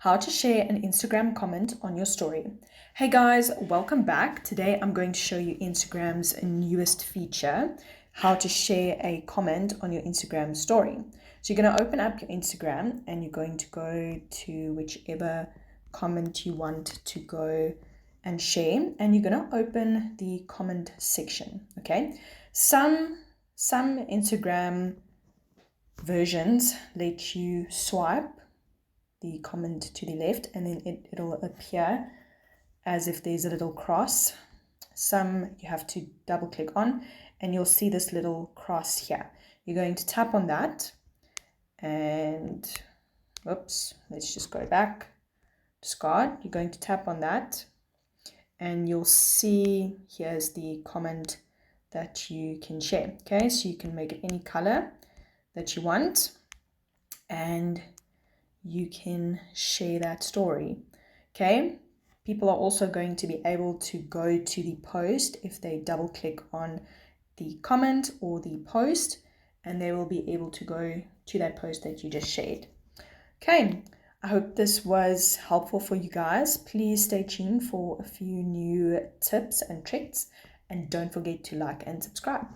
how to share an Instagram comment on your story. Hey guys, welcome back. Today I'm going to show you Instagram's newest feature, how to share a comment on your Instagram story. So you're going to open up your Instagram and you're going to go to whichever comment you want to go and share, and you're going to open the comment section. Okay, some Instagram versions let you swipe the comment to the left and then it'll appear as if there's a little cross. Some you have to double click on and you'll see this little cross here. You're going to tap on that and whoops, let's just go back. Discard. You're going to tap on that and you'll see here's the comment that you can share. Okay, so you can make it any color that you want and you can share that story. Okay, people are also going to be able to go to the post if they double click on the comment or the post, and they will be able to go to that post that you just shared. Okay, I hope this was helpful for you guys. Please stay tuned for a few new tips and tricks, and don't forget to like and subscribe.